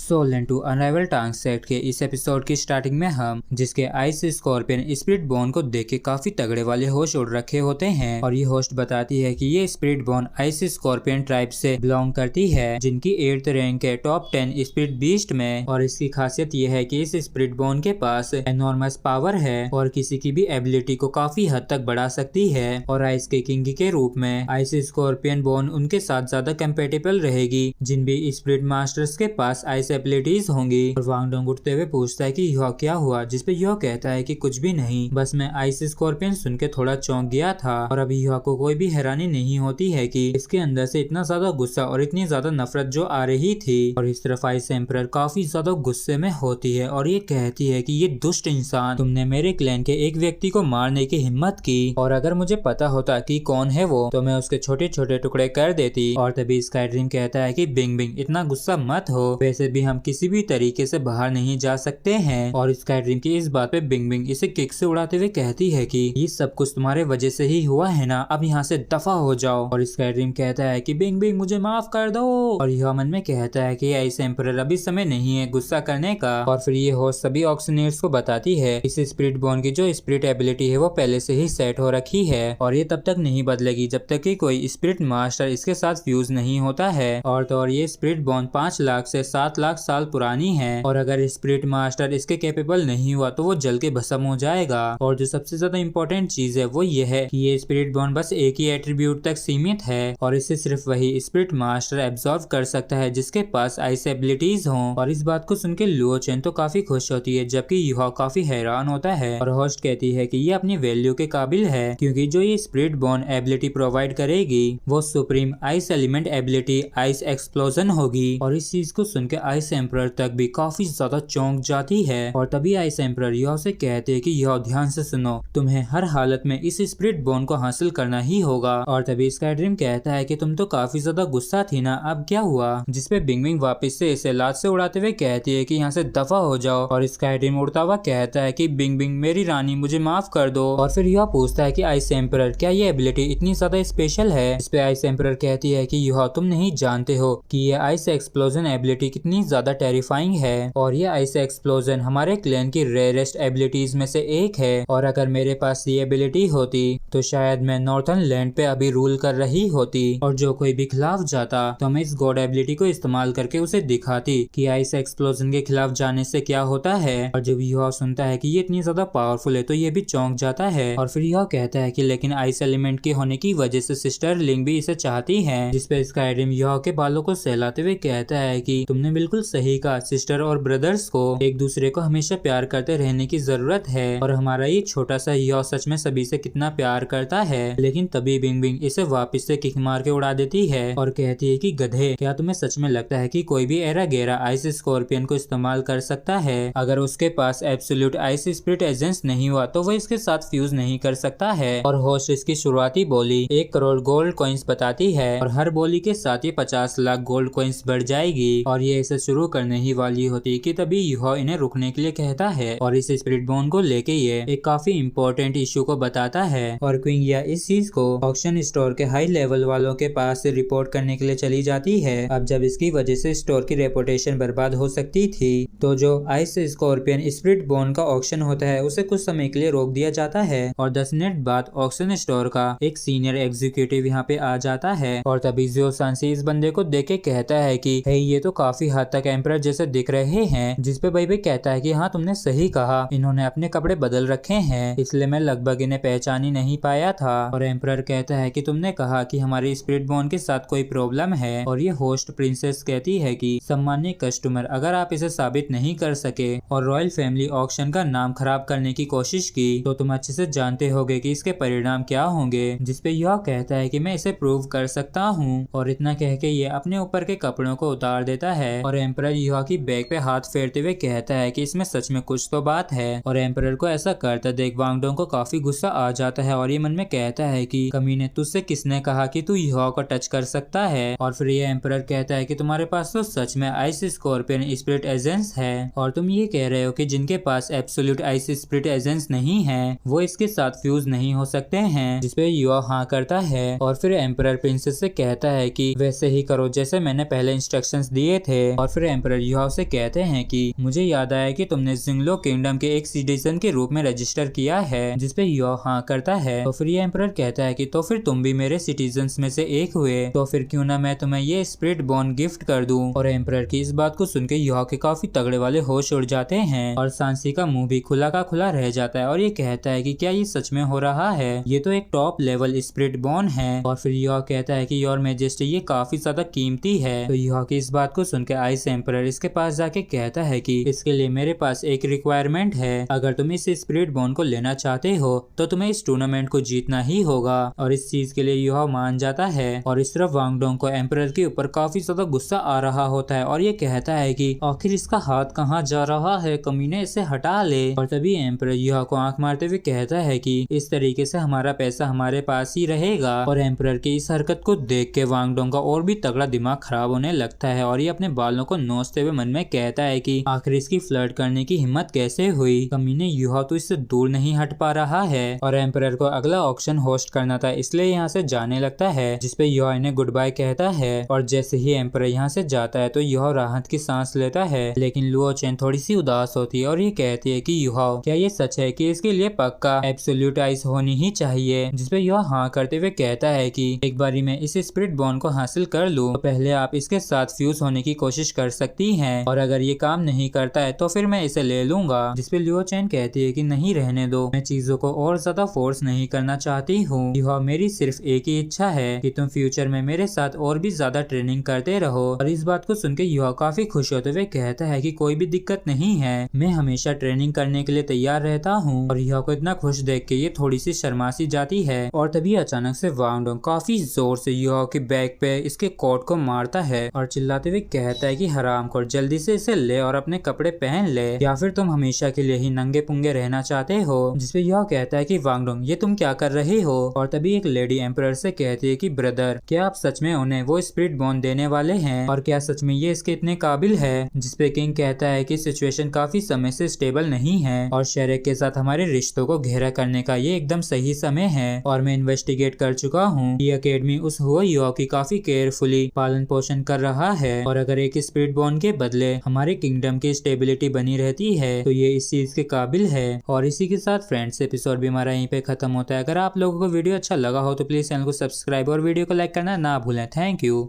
Solan to अनराइवल टांग set के इस एपिसोड की स्टार्टिंग में हम जिसके आइस स्कॉर्पियन स्पिरिट बॉन को देख के काफी तगड़े वाले होस्ट उड़ रखे होते हैं और ये होस्ट बताती है कि ये स्पिरिट बॉन आइस स्कॉर्पियन ट्राइब से बिलोंग करती है जिनकी 8th रैंक है टॉप 10 स्पिरिट बीस्ट में। और इसकी खासियत ये है कि इस स्पिरिट बॉन के पास एनॉर्मस पावर है और किसी की भी एबिलिटी को काफी हद तक बढ़ा सकती है और आइस के किंग के रूप में आइस स्कॉर्पियन बॉन उनके साथ ज्यादा कंपेटेबल रहेगी जिन भी स्पिरिट मास्टर्स के पास आइस एबिलिटीज होंगी। और वांग डोंग उठते हुए पूछता है कि यह क्या हुआ, जिसपे यह कहता है कि कुछ भी नहीं, बस मैं आइस स्कॉर्पियन सुन के थोड़ा चौंक गया था। और अभी यह को कोई भी हैरानी नहीं होती है कि इसके अंदर से इतना ज्यादा गुस्सा और इतनी ज्यादा नफरत जो आ रही थी। और इस तरफ आइस एम्परर काफी ज्यादा गुस्से में होती है और ये कहती है कि ये दुष्ट इंसान, तुमने मेरे क्लैन के एक व्यक्ति को मारने की हिम्मत की और अगर मुझे पता होता कि कौन है वो तो मैं उसके छोटे छोटे टुकड़े कर देती। और तभी स्काई ड्रीम कहता है कि बिंग बिंग इतना गुस्सा मत हो, वैसे भी हम किसी भी तरीके से बाहर नहीं जा सकते हैं। और स्काई ड्रीम की इस बात पे बिंग बिंग इसे किक से उड़ाते हुए कहती है कि ये सब कुछ तुम्हारे वजह से ही हुआ है ना, अब यहाँ से दफा हो जाओ। और स्काई ड्रीम कहता है कि बिंग बिंग मुझे माफ कर दो। और यह मन में कहता है कि आइस एम्परर अभी समय नहीं है गुस्सा करने का। और फिर ये होस्ट सभी ऑक्शनियर्स को बताती है इस स्पिरिट बॉन की जो स्पिरिट एबिलिटी है वो पहले से ही सेट हो रखी है और ये तब तक नहीं बदलेगी जब तक कि कोई स्पिरिट मास्टर इसके साथ फ्यूज नहीं होता है। और तो और ये स्पिरिट बॉन 5 लाख से 7 लाख साल पुरानी है और अगर स्पिरिट मास्टर इसके कैपेबल नहीं हुआ तो वो जल के भस्म हो जाएगा। और जो सबसे ज्यादा इम्पोर्टेंट चीज है वो ये है कि ये स्पिरिट बॉन बस एक ही एट्रीब्यूट तक सीमित है और इसे सिर्फ वही स्पिरिट मास्टर एब्जॉर्व कर सकता है जिसके पास आइस एबिलिटीज हों। और इस बात को सुन के लुओ चेन तो काफी खुश होती है जबकि युहा काफी हैरान होता है। और होस्ट कहती है कि ये अपनी वैल्यू के काबिल है क्योंकि जो ये स्पिरिट बॉन एबिलिटी प्रोवाइड करेगी वो supreme ice element ability ice explosion होगी। और इस चीज को सुन के आइस एम्परर तक भी काफी ज्यादा चौंक जाती है। और तभी आइस एम्परर यह से कहते हैं कि यह ध्यान से सुनो, तुम्हें हर हालत में इस स्पिरिट बॉन को हासिल करना ही होगा। और तभी स्काई ड्रीम कहता है कि तुम तो काफी ज्यादा गुस्सा थी ना, अब क्या हुआ, जिसपे बिंग बिंग वापस से इसे लात से उड़ाते हुए कहती है कि यहाँ से दफा हो जाओ। और स्काई ड्रीम उड़ता हुआ कहता है कि बिंग बिंग मेरी रानी मुझे माफ कर दो। और फिर यह पूछता है कि आइस एम्परर क्या ये एबिलिटी इतनी ज्यादा स्पेशल है, इस पे आइस एम्परर कहती है कि यह तुम नहीं जानते हो कि ये आइस एक्सप्लोजन एबिलिटी कितनी ज्यादा टेरिफाइंग है और ये आइस एक्सप्लोजन हमारे क्लैन की रेयरेस्ट एबिलिटीज में से एक है। और अगर मेरे पास ये एबिलिटी होती तो शायद मैं नॉर्थर्न लैंड पे अभी रूल कर रही होती और जो कोई भी खिलाफ जाता तो मैं इस गॉड एबिलिटी को इस्तेमाल करके उसे दिखाती कि आइस एक्सप्लोजन के खिलाफ जाने से क्या होता है। और जब यह सुनता है कि ये इतनी ज्यादा पावरफुल है तो ये भी चौंक जाता है। और फिर यह कहता है कि लेकिन आइस एलिमेंट के होने की वजह से सिस्टर लिंग भी इसे चाहती है, जिसपे स्काई ड्रीम यह के बालों को सहलाते हुए कहता है कि तुमने बिल्कुल सही कहा, सिस्टर और ब्रदर्स को एक दूसरे को हमेशा प्यार करते रहने की जरूरत है और हमारा ये छोटा सा यह सच में सभी से कितना प्यार करता है। लेकिन तभी बिंग बिंग इसे वापस से किक मार के उड़ा देती है और कहती है कि गधे, क्या तुम्हें सच में लगता है कि कोई भी एरा गैरा आइस स्कॉर्पियन को इस्तेमाल कर सकता है? अगर उसके पास एब्सोल्यूट आइस स्पिरिट एजेंस नहीं हुआ तो वो इसके साथ फ्यूज नहीं कर सकता है। और होस्ट इसकी शुरुआती बोली 1 करोड़ गोल्ड कॉइन्स बताती है और हर बोली के साथ ये 50 लाख गोल्ड कॉइन्स बढ़ जाएगी। और ये इसे शुरू करने ही वाली होती कि तभी यह इन्हें रुकने के लिए कहता है और इस स्पिरिट बॉन को लेके ये एक काफी इंपॉर्टेंट इश्यू को बताता है। और क्वीन या इस चीज को ऑक्शन स्टोर के हाई लेवल वालों के पास से रिपोर्ट करने के लिए चली जाती है। अब जब इसकी वजह से स्टोर की रेपुटेशन बर्बाद हो सकती थी तो जो आइस स्कॉर्पियन स्पिरिट बॉन का ऑक्शन होता है उसे कुछ समय के लिए रोक दिया जाता है। और 10 मिनट बाद ऑक्शन स्टोर का एक सीनियर एग्जीक्यूटिव यहाँ पे आ जाता है और तभी जियो सांसी इस बंदे को देख के कहता है कि हे ये तो काफी हद तक एम्परर जैसे दिख रहे हैं, जिसपे भाई कहता है कि हाँ तुमने सही कहा, इन्होंने अपने कपड़े बदल रखे हैं इसलिए मैं लगभग इन्हें पहचान ही नहीं पाया था। और एम्परर कहता है कि तुमने कहा कि हमारे स्पिरिट बॉन के साथ कोई प्रॉब्लम है और ये होस्ट प्रिंसेस कहती है कि सम्मान्य कस्टमर, अगर आप इसे साबित नहीं कर सके और रॉयल फैमिली ऑक्शन का नाम खराब करने की कोशिश की तो तुम अच्छे से जानते होगे कि इसके परिणाम क्या होंगे। जिसपे यह कहता है कि मैं इसे प्रूव कर सकता हूँ। और इतना कह के ये अपने ऊपर के कपड़ों को उतार देता है और एम्परर यह की बैग पे हाथ फेरते हुए कहता है कि इसमें सच में कुछ तो बात है। और एम्परर को ऐसा करता देख वांग डोंग को काफी गुस्सा आ जाता है और और ये मन में कहता है कि कमीने तुझसे किसने कहा कि तू युवा को टच कर सकता है। और फिर ये एम्परर कहता है कि तुम्हारे पास तो सच में आइस स्कॉर्पियन स्पिरिट एजेंस है और तुम ये कह रहे हो कि जिनके पास एब्सोल्यूट आइस स्पिरिट एजेंस नहीं है वो इसके साथ फ्यूज नहीं हो सकते हैं। जिसपे युवा हाँ करता है और फिर एम्परर प्रिंसेस से कहता है कि वैसे ही करो जैसे मैंने पहले इंस्ट्रक्शंस दिए थे। और फिर एम्परर युवा से कहते हैं कि मुझे याद आया कि तुमने जिंगलो किंगडम के एक सिटीजन के रूप में रजिस्टर किया है। जिसपे युवा हाँ करता है। तो फिर ये एम्परर कहता है कि तो फिर तुम भी मेरे सिटीजन्स में से एक हुए, तो फिर क्यों ना मैं तुम्हें ये स्पिरिट बॉन गिफ्ट कर दूं। और एम्परर की इस बात को सुन के युवा के काफी तगड़े वाले होश उड़ जाते हैं और सांसी का मुंह भी खुला का खुला रह जाता है और ये कहता है कि क्या ये सच में हो रहा है, ये तो एक टॉप लेवल स्पिरिट बॉन है। और फिर युवा कहता है कि योर मैजेस्टी ये काफी ज्यादा कीमती है। तो युवा की इस बात को सुन के आइस एम्परर इसके पास जाके कहता है कि इसके लिए मेरे पास एक रिक्वायरमेंट है, अगर तुम इस स्पिरिट बॉन को लेना चाहते हो तो तुम्हें इस टूर्नामेंट को जीतना ही होगा। और इस चीज के लिए युवा मान जाता है। और इस तरफ वांग डोंग को एम्परर के ऊपर काफी ज्यादा गुस्सा आ रहा होता है और ये कहता है कि आखिर इसका हाथ कहाँ जा रहा है, कमीने इसे हटा ले। और तभी एम्परर युवा को आंख मारते हुए कहता है कि इस तरीके से हमारा पैसा हमारे पास ही रहेगा। और एम्परर की इस हरकत को देख के वांग डोंग का और भी तगड़ा दिमाग खराब होने लगता है और ये अपने बालों को नोचते हुए मन में कहता है कि आखिर इसकी फ्लर्ट करने की हिम्मत कैसे हुई, कमीने युवा तो इससे दूर नहीं हट पा रहा है। और एम्परर को अगला ऑक्शन होस्ट करना था इसलिए यहाँ से जाने लगता है। जिसपे युवा इन्हें गुड बाय कहता है और जैसे ही एम्परर यहाँ से जाता है तो युवा राहत की सांस लेता है। लेकिन लुओ चेन थोड़ी सी उदास होती है और ये कहती है कि युवा क्या ये सच है कि इसके लिए पक्का एब्सोल्यूट आइस होनी ही चाहिए। जिसपे युवा हाँ करते हुए कहता है कि एक बारी मैं इस स्पिरिट बॉन्ड को हासिल कर लूं तो पहले आप इसके साथ फ्यूज होने की कोशिश कर सकती हैं और अगर ये काम नहीं करता है तो फिर मैं इसे ले लूंगा। जिसपे लुओ चेन कहती है कि नहीं रहने दो, मैं चीजों को और ज्यादा फोर्स नहीं करना चाहती हूँ। युवा मेरी सिर्फ एक ही इच्छा है कि तुम फ्यूचर में मेरे साथ और भी ज्यादा ट्रेनिंग करते रहो। और इस बात को सुन के युवा काफी खुश होते हुए कहता है कि कोई भी दिक्कत नहीं है, मैं हमेशा ट्रेनिंग करने के लिए तैयार रहता हूँ। और युवा को इतना खुश देख के ये थोड़ी सी शर्मासी जाती है और तभी अचानक से वांग डोंग काफी जोर से युवा के बैक पे इसके कोट को मारता है और चिल्लाते हुए कहता है कि हरामखोर जल्दी से इसे ले और अपने कपड़े पहन ले या फिर तुम हमेशा के लिए ही नंगे पुंगे रहना चाहते हो। जिसपे युवा कहता है कि वांग डोंग ये तुम क्या कर रहे हो। और तभी एक लेडी एम्परर से कहती है कि ब्रदर क्या आप सच में उन्हें वो स्पिरिट बॉन्ड देने वाले हैं और क्या सच में ये इसके इतने काबिल है। जिसपे किंग कहता है कि सिचुएशन काफी समय से स्टेबल नहीं है और शेरेक के साथ हमारे रिश्तों को गहरा करने का ये एकदम सही समय है और मैं इन्वेस्टिगेट कर चुका हूँ। ये अकेडमी उस हुए युवा की काफी केयरफुली पालन पोषण कर रहा है और अगर एक स्पिरिट बॉन्ड के बदले हमारे किंगडम की स्टेबिलिटी बनी रहती है तो ये इस चीज के काबिल है। और इसी के साथ फ्रेंड्स एपिसोड भी हमारा यहीं पे खत्म होता है। अगर आप लोगों को वीडियो अच्छा लगा हो तो प्लीज चैनल को सब्सक्राइब और वीडियो को लाइक करना ना भूलें। Thank you.